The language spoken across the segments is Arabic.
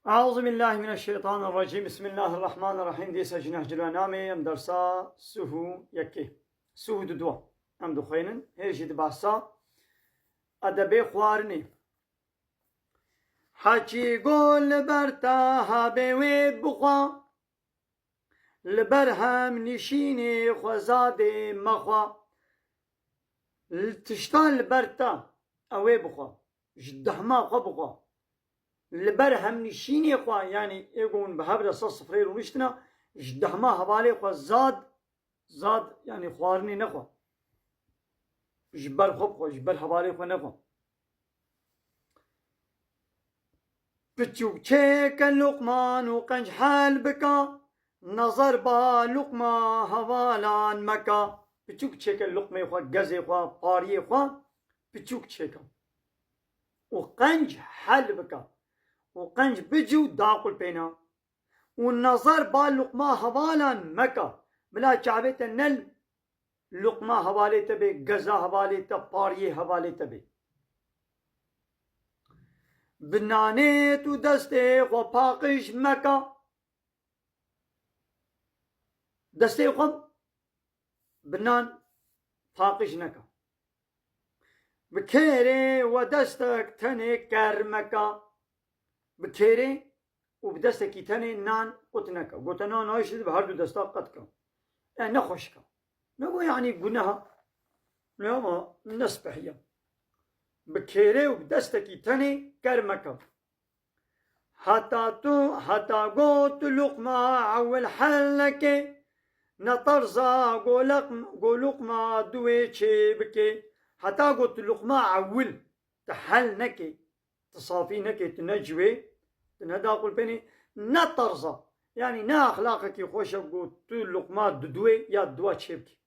أعوذ بالله من الشيطان الرجيم. بسم الله الرحمن الرحيم. ديسا جناح جلوانامي ام درسا سهو يكي سهو دوا ام دخينن هيجي دباسا أدبي خوارني حكي قول برتا هابي ويبخوا لبرهم نشيني خوزادي مخوا تشتان لبرتا اوي بخوا جدهما خوا بخوا لبرهم نشيني خوا يعني يقولون بهبدا صفرير ونشتنا جدهما حوالي خوا زاد يعني خوارني نخوا جبر خوب خوا جبر حوالي خوا نخوا بتشوك تشيك اللقمان وقنج حال بكا نظر با لقما حوالان مكا بتشوك تشيك اللقمة خوا قزي خوا قاري خوا بتشوك تشيكا وقنج حال بكا وقنج بجو داقل بينا والنظر باللقمة حوالا مكة بلا شعبت نل لقمة حوالي تبي غزا حوالي تبي پاري حوالي تبي بنانه تو دسته خو پاقش مكة دسته خو بنان پاقش نكا بكيري ودستك تني كرمكا بكيري وبدستك تاني نان قطنك قطنا نايش بهردو دستا قطك يعني نخوشك نقول يعني قناها لا نسبحية بكيري وبدستك تاني كرمك حتى قوت لقمة عول حلك نطرزا قولقمة دويتشي بكي حتى قوت لقمة عول تحلنك تصافينك تنجوي تنهدا قول بيني نطرزا يعني نا اخلاقك يخوش قوت لقمة دوي يا دوا تشيبكي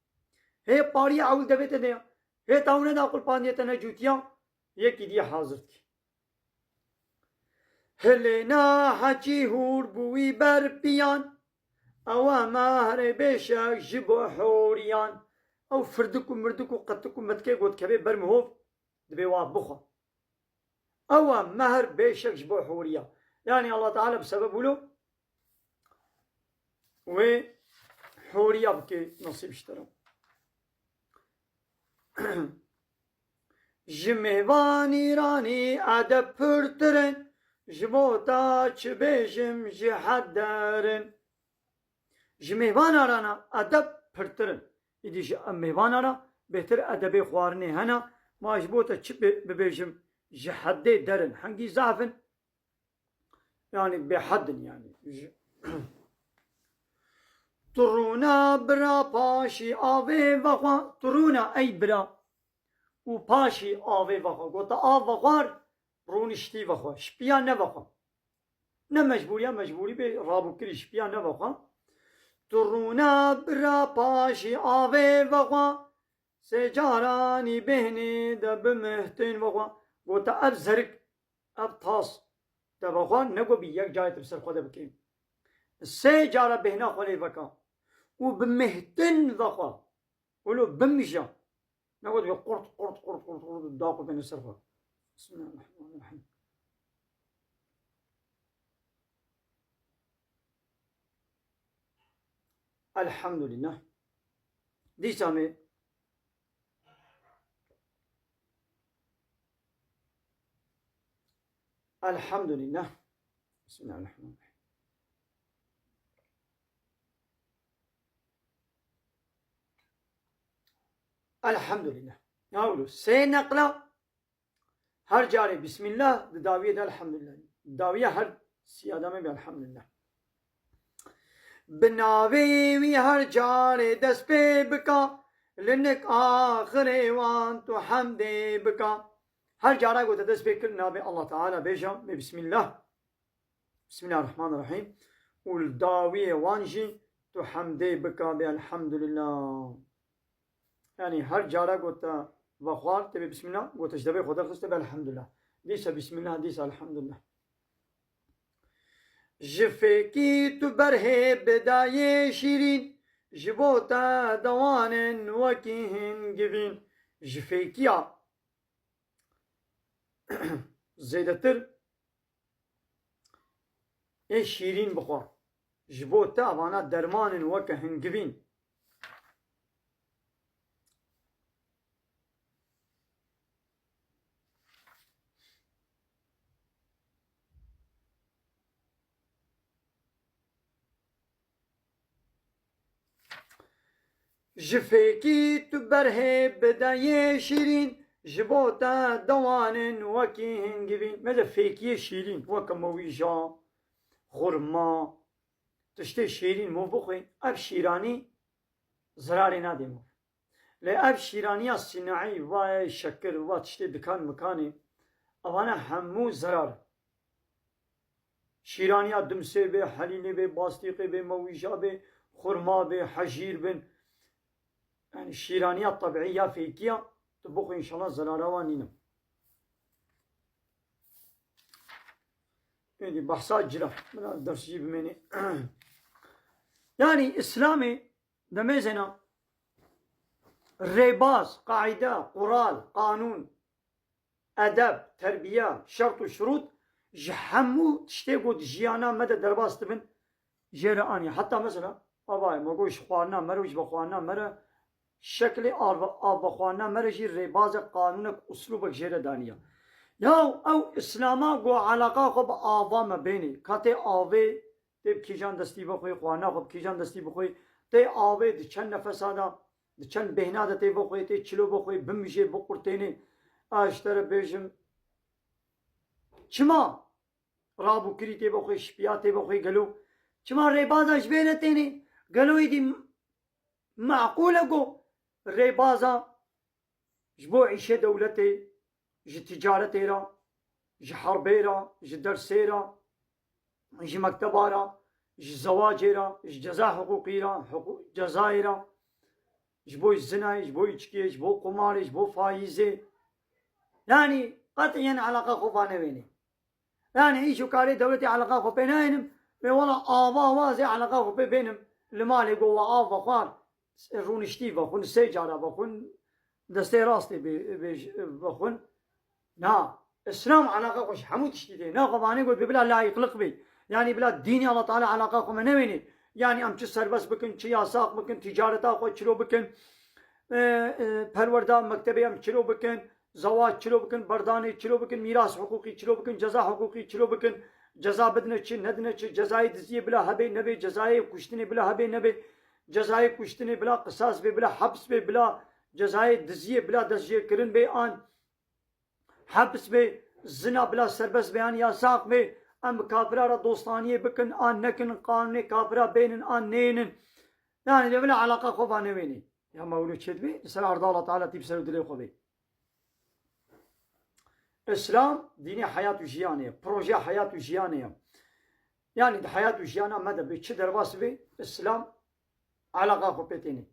هي باري عول دبيت ديا هي تاونا دا قول بانية تنجوتيا يكي دي حاضرتي هلنا حجي هور بوي بربيان او مهر بيشك جبو حوريان او فردكم مردكم قدكم متكي قوت كبي برمهوف دبي وابخوا او مهر بيشك جبو حوريا يعني الله تعالى بسبب له وحوريا بكي نصيب اشترى جمهواني راني أدب پرترن جموتا چبيجم جحدرن جمهوانا رانا أدب پرترن إدي جمهوانا را بهتر أدبي خوارني هنا ما جبوتا چب ببيجم جحده درن حنقي زعفن يعني بحد يعني ترونا برا باشي آوي وخوا ترونا أي برا و پاشی آوه وخوا گوتا آو وخوار رونشتی وخوا شپیا نوخوا نه مجبوری به رابو کری شپیا نوخوا ترونا برا پاشی آوه وخوا سجارانی بهنی دب مهتن وخوا گوتا اب زرک اب تاس دب وخوا نگو بی یک جای تبسر خود بکیم سجارا بهنا خولی وکا و بمهتن وخوا ولو بمشا نقول قرط الداقل بين السرفة. بسم الله الرحمن الرحيم. الحمد لله. دي سامي الحمد لله. بسم الله الرحمن الرحيم. الحمد لله. نقول سينقلا هر جاري بسم الله داوية الحمد لله داوية هر سيادة में الحمد لله بناوي وي هر جاري دس पे بكا لنك آخر وان تو حمد بكا هر جارة قلت دس पे كل نابي الله تعالى بيجا بسم الله بسم الله الرحمن الرحيم والداوية وانجي تو حمد بكا بالحمد لله يعني هر جارة قلت وخوار تبي بسم الله قلت اجدبي خدا خسته بالحمد لله ديسا بسم الله ديسا الحمد لله جفكي تبره بداية شيرين جبوتا دوان وكيهن جبين جفكيا زيدتر ای شیرین بخور جبو تا وانا درمان وک هنگوین جفيكي تبره بداية شيرين جبوتا دوان وكي هنجبين ماذا فيكي شيرين وكمويجا خرما تشتي شيرين مو بخوي اب شيراني زراري نادمو لا اب شيراني الصناعي و شكر و تشتي دكان مكاني اوانا همو زرار شيراني دمسي به حليلي به باستيقي به مويجا به خرما به حجير بن يعني الشيرانية الطبيعية فيكية تبخ إن شاء الله زلاروانينا يعني بحثات جرا من الدرس جيب مني يعني إسلامي دميزنا ريباز قاعدة قرال قانون أدب تربية شرط وشروط جحمو تشتيقو جيانا مدى درباس تبن جيراني حتى مثلا أباي ما قوش خوانا مروش بخوانا مرة شکل آبخوانا مرجی رباز قانون اسلوب جیره دانیا یا او اسلاما گو علاقه خب آوا مبینی کاته آوه تب کیجان دستی بخوی خوانا خب کیجان دستی بخوی تی آوه دی چند نفس آدا دی چند بهنا دا تی بخوی تی چلو بخوی بمیشه بقرتینی آشتر بیشم چما رابو کری تی بخوی شپیا تی بخوی گلو چما رباز اجبینه تینی گلوی دی معقوله گو ريبازا جبو عيشة دولتي جي تجارتي را جي حربي را جي درسي را جي مكتبا را جي زواجي را جي جزاء حقوقي را جزائي را جبو الزنا جبو يشكي جبو قمار جبو فايزي يعني قطعا علاقة خوفانة بيني يعني ايشو كاري دولتي علاقة خو بينهم والله آبا وازي علاقة خو بينهم لمالي قوة آبا خوار رونشتی بخون سه جارا بخون دسته راستی بخون نه اسلام علاقه خوش همو تشتیده نه قبانه قد بلا لا يقلق بي يعني بلا ديني الله تعالى علاقه خو منويني يعني ام چه سربس بکن چه یاساق بکن تجارتا خو چلو بکن پروردا مکتبه ام چلو بکن زواج چلو بکن بردانه چلو بکن میراث حقوقی چلو بکن جزا حقوقی چلو بکن جزا بدنه چه ندنه چه جزای دزیه بلا هبه نبه جزای کشتنه بلا هبه نبه جزای کشتنی بلا قصاص به بلا حبس به بلا جزای دزیه بلا دزیه کرن به آن حبس به زنا بلا سربس به آن یاساق به ام کافرا را دوستانیه بکن آن نکن قانون کافرا بینن آن نینن يعني ده بلا علاقه خوفانه بيني يا مولود شد بي سر عرض الله تعالى تبسر دلي خوبي اسلام ديني حياه وجيانيه بروجي حياه وجيانيه يعني ده حياه وجيانا مدى بيتش درباس بي اسلام علاقه خوبتيني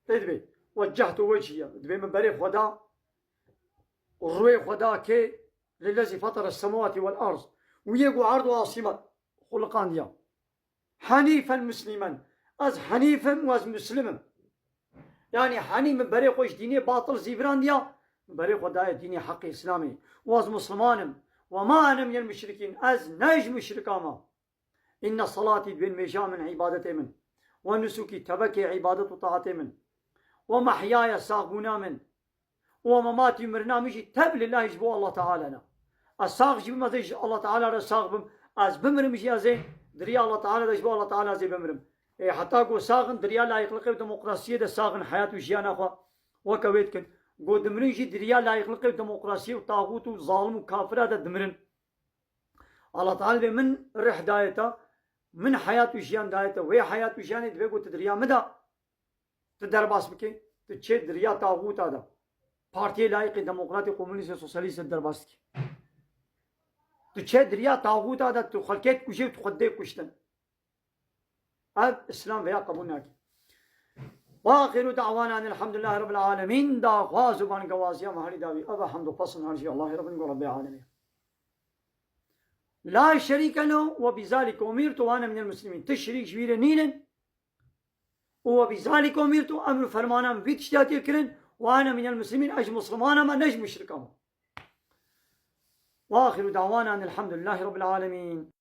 تدبي وجهت وجهي دبي من بري خدا الروي خدا كي للذي فطر السماوات والارض ويقو عرض عاصمه خلقان ديا حنيفا مسلما از حنيفا واز مسلما يعني حنيف من بري خوش ديني باطل زيفران ديا بري خدا ديني حق اسلامي واز مسلمان وما انا من المشركين از ناج مشركاما ان صلاتي بين ميجا من عبادتي من ونسكي تبكي عبادة طاعتي من ومحياي ساغونا من ومماتي مرنا مشي تب لله يجبو الله تعالى الساغ جيب ما زي الله تعالى رساغ بم از بمرم مشي زي دريا الله تعالى يجبو الله تعالى زي بمرم حتى قو ساغن دريا لا يخلق ديمقراطية ده ساغن حياة وجيانا خو وكويت كن قو دمرن جي دريا لا يخلق ديمقراطية وطاغوت وظالم وكافر ده دمرن الله تعالى من رح دايته من حياة وجيان دايته وهي حياة وجيان دبي قو تدريا مدى تدر باس بكي تشي دريا طاغوت هذا بارتي لايق ديمقراطي كومونيست سوسياليست در باس تشي دريا طاغوت هذا تخلكيت كوشي وتخدي كوشتن هذا الإسلام ويا قبولناك وآخر دعوانا أن الحمد لله رب العالمين دا غازبان قوازيا مهاري داوي أبا حمد وفصل هرجي الله رب العالمين لا شريك له وبذلك أمرت وأنا من المسلمين تشريك جبير نينا وبذلك أمرت أمر فرمانا بيتشتاتي كرن وأنا من المسلمين أج مسلمانا ما نج مشركا وآخر دعوانا أن الحمد لله رب العالمين